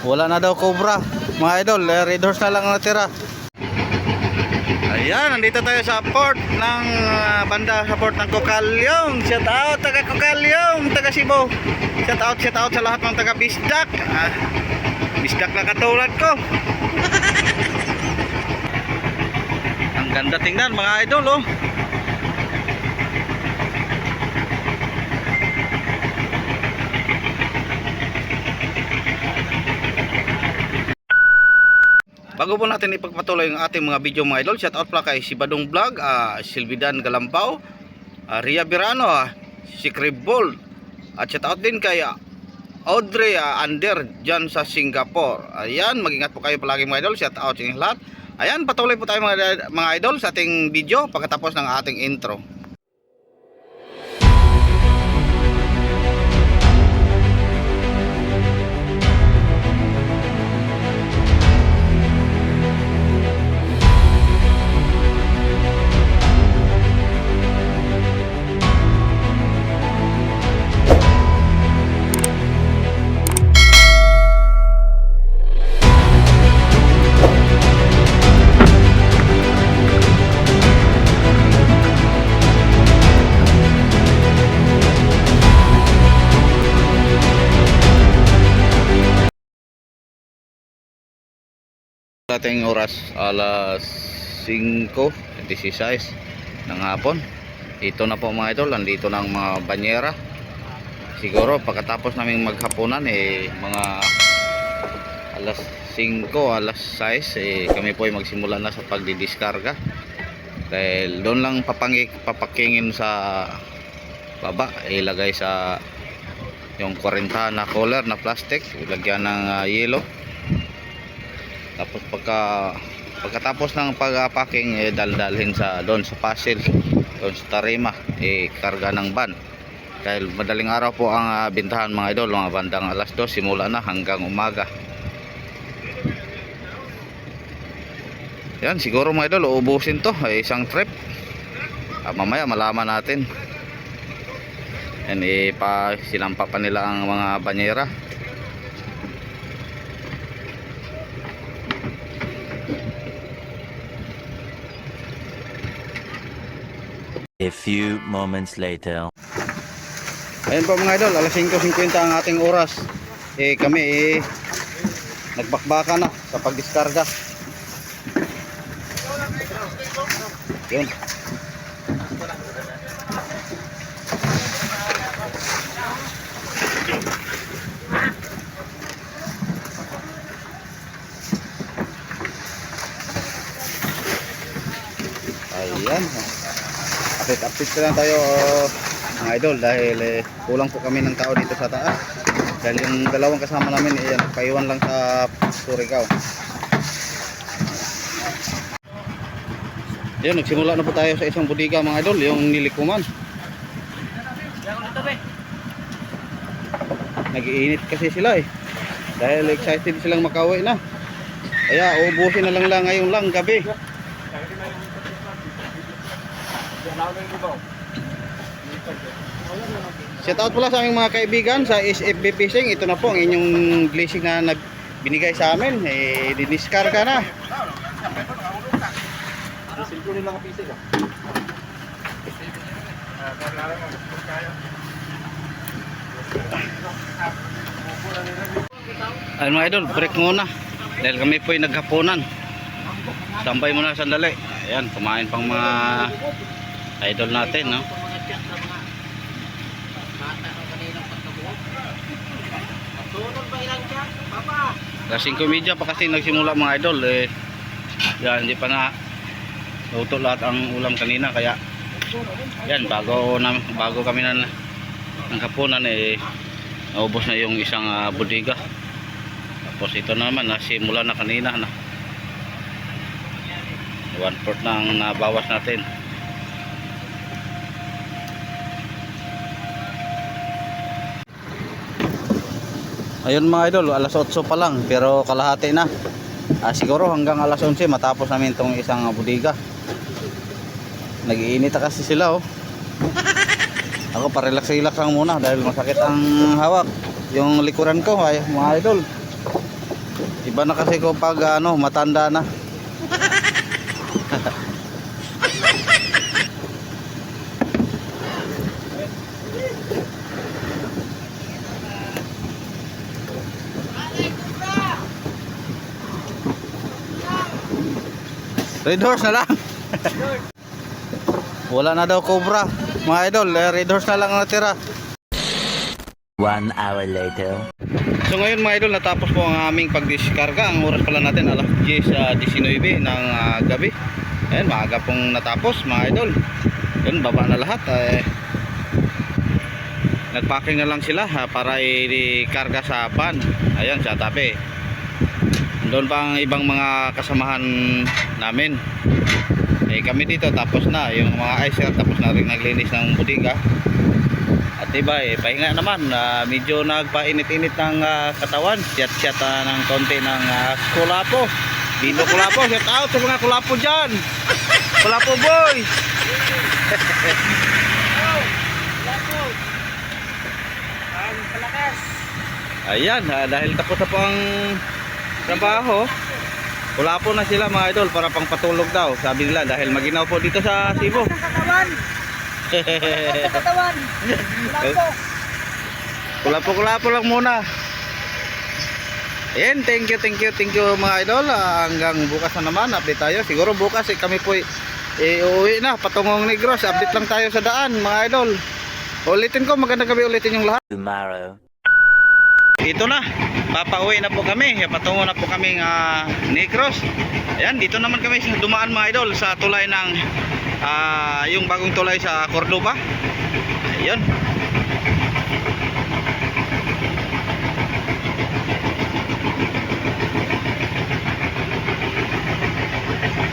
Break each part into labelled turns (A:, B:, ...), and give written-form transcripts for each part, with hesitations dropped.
A: Wala na daw cobra. Mga idol, red horse na lang natira. Ayan, nandito tayo sa port ng banda sa port ng Cocalyong. Shout out taga Cocalyong, taga Cebu. Shout out sa lahat ng taga Bisdak. Bisdak na katulad ko. Ang ganda tingnan mga idol, oh. Bago po natin ipagpatuloy ang ating mga video mga idol, shout out pala kay si Badong Vlog, Silvidan Galambao, Ria Birano, si Cribol, at shout out din kay Audrey Ander dyan sa Singapore. Ayan, mag-ingat po kayo palagi mga idol, shout out sa inyong lahat. Ayan, patuloy po tayo mga idol sa ating video pagkatapos ng ating intro. Ating oras alas 5:16 ng hapon. Ito na po mga idol, nandito na ang mga banyera. Siguro pagkatapos naming maghapunan mga alas 5, alas 6 kami po ay magsimula na sa pagdidiskarga. Dahil doon lang papakingin sa baba, ilagay sa yung 40 na cooler na plastic, ilagyan ng yelo. Tapos pagkatapos ng pag-packing daldalhin sa doon sa Pasil, doon sa Tarima, karga ng van. Dahil madaling araw po ang bintahan mga idol, mga bandang alas 2 simula na hanggang umaga. Yan, siguro mga idol uubusin to, isang trip. Mamaya malaman natin. Yan, sinampa pa nila ang mga banyera.
B: A few moments later.
A: Ayan po mga idol, alas 5:50 ang ating oras. Kami nagbakbaka na sa pagdiskarga. Yun. Ayan. Update ko lang tayo mga idol dahil kulang po kami ng tao dito sa taas. Dahil yung dalawang kasama namin paiwan lang sa Surigao. Yun, nagsimula na po tayo sa isang bodega mga idol, yung nilikuman. Nag-iinit kasi sila dahil excited silang makauwi na. Kaya ubusin na lang ngayon lang gabi. Shout out pala sa aming mga kaibigan sa SFB Fishing. Ito na po ang inyong blessing na binigay sa amin. Diniskarga na. Ayun mga idol, break muna dahil kami po ay naghapunan. Tambay muna sandali. Ayan, kumain pang mga idol natin, no? Alas 5:30 pa kasi nagsimula mga idol. Yan, hindi pa na luto lahat ang ulam kanina, kaya yan, bago kami ng hapunan naubos na yung isang bodega. Tapos ito naman nasimula na kanina na 1/4 na ang nabawas natin. Ayun mga idol, alas 8 pa lang pero kalahati na. Siguro hanggang alas 11 matapos namin itong isang bodega. Nag-iinit kasi sila Ako pa-relax lang muna dahil masakit ang hawak. Yung likuran ko ay mga idol. Iba na kasi ko pag ano, matanda na. Red horse na lang. Wala na daw cobra. Mga idol, red horse na lang ang natira.
B: 1 hour later.
A: So ngayon mga idol, natapos po ang aming pagdiskarga. Ang oras pala natin alas 10:19 ng gabi. Ayan, maaga pong natapos mga idol. Yun, baba na lahat. Nagpacking na lang sila para i-karga sa van. Ayan, sa tabi. Doon pa ang ibang mga kasamahan namin. Kami dito tapos na. Yung mga icer tapos na rin naglinis ng bodega. At diba pahinga naman, medyo nagpainit-init ng katawan. Chat-chat ng konti ng Kulapo. Dino Kulapo, shout out sa mga Kulapo dyan. Kulapo boy. Ayan, dahil tapos na po ang trabaho, Kulapo na sila mga idol para pang patulog daw. Sabi nila dahil maginaw po dito sa Cebu.
C: Katawan.
A: Kulapo lang muna. Ayan, thank you mga idol. Hanggang bukas na naman, update tayo. Siguro bukas kami po uuwi na patungong Negros. Update lang tayo sa daan mga idol. Ulitin ko, magandang gabi ulitin yung lahat.
B: Tomorrow.
A: Ito na, papauwi na po kami. Patungo na po kaming Negros. Ayan, dito naman kami dumaan mga idol sa tulay ng yung bagong tulay sa Cordoba. Ayun.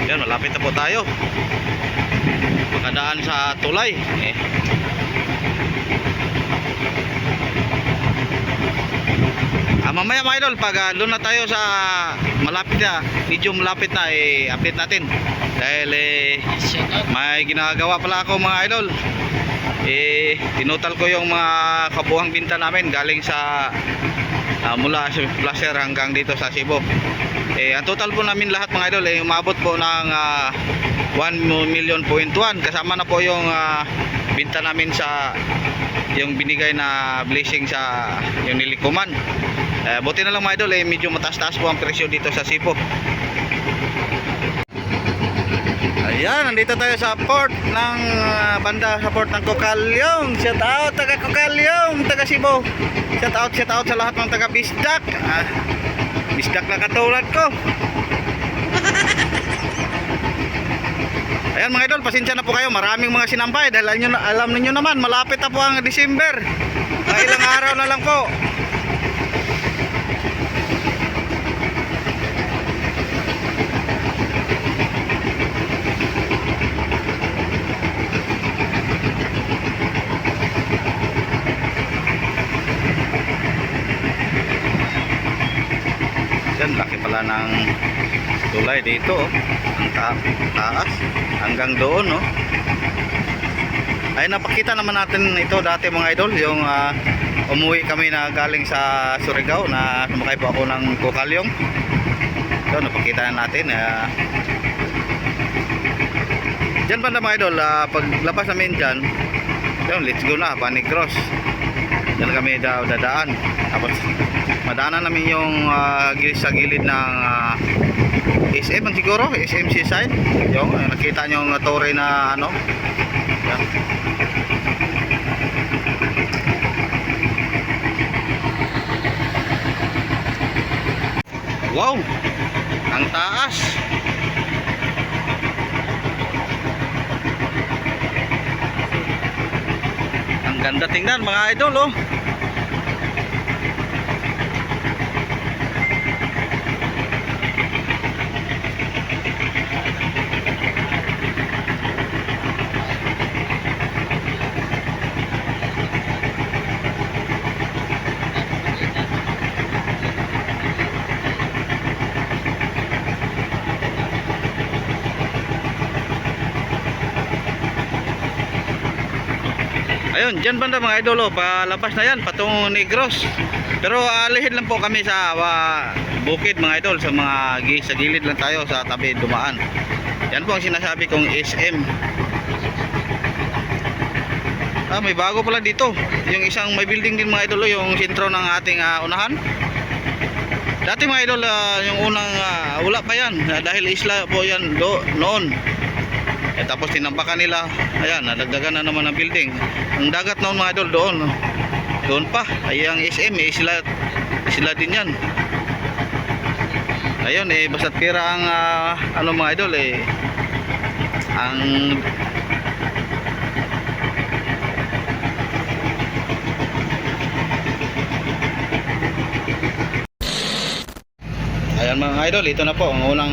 A: Yan, malapit na po tayo. Makadaan sa tulay. Mamaya mga idol, pag doon na tayo sa malapit na, medyo malapit na, update natin. Dahil may ginagawa pala ako mga idol. Tinutal ko yung mga kabuhang binta namin galing sa mula sa Placer hanggang dito sa Cebu. Ang total po namin lahat mga idol umabot po ng 1.1 million. Kasama na po yung binta namin sa yung binigay na blessing sa yung nilikuman. Buti na lang mga idol medyo mataas-taas po ang presyo dito sa Cebu. Ayan, nandito tayo sa port ng banda sa port ng Cocalyong. Shout out taga Cocalyong, taga Cebu. Shout out sa lahat ng taga Bisdak. Bisdak na katulad ko. Ayan mga idol, pasensya na po kayo. Maraming mga sinampay dahil alam niyo naman malapit na po ang December. Ilang araw na lang po. Laki pala ng tulay dito ang taas hanggang doon ay napakita naman natin ito dati mga idol yung umuwi kami na galing sa Surigao na sumakay po ako ng Cocalyong. Ito napakita na natin dyan banda mga idol. Paglabas namin dyan yun, let's go na Negros. Dyan kami dadaan tapos madaanan namin yung sa gilid ng SM siguro, SMC side. Yung nakita nyo yung torre na ano. Yan. Wow! Ang taas! Ang ganda tingnan mga idol Ayun, dyan banda mga idol palabas na yan patungong Negros. Pero lihid lang po kami sa bukid mga idol, sa sa gilid lang tayo sa tabi dumaan. Yan po ang sinasabi kong SM. May bago pala dito. Yung isang may building din mga idol, yung sentro ng ating unahan. Dati mga idol, yung unang wala pa yan, dahil isla po yan noon. Tapos tinampakan nila, ayan, nadagdagan na naman ang building. Ang dagat noon mga idol doon pa, ay ang SM, isla din yan. Ayun basta't pira ang ano mga idol ang ayan mga idol, ito na po ang unang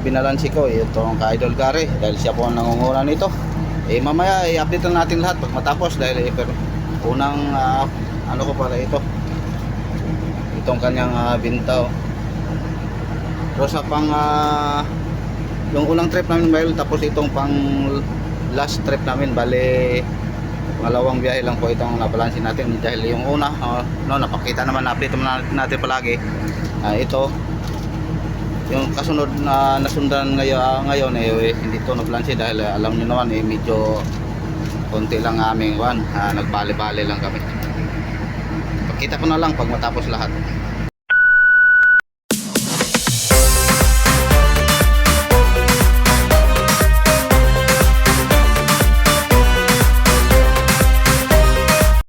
A: binalansi ko, itong ka-idol Gary, dahil siya po ang nangunguna nito. Mamaya i-update lang natin lahat pag matapos, dahil pero unang ano ko pala itong kanyang bintaw. Pero sa pang yung unang trip namin ngayon, tapos itong pang last trip namin, bale pangalawang biyahe lang po itong nabalansin natin, dahil yung una napakita naman, update natin palagi. Ito yung kasunod na nasundan ngayon hindi to nabalansin, dahil alam niyo naman medyo konti lang aming nagbali-bali lang kami. Pakita ko na lang pag matapos lahat.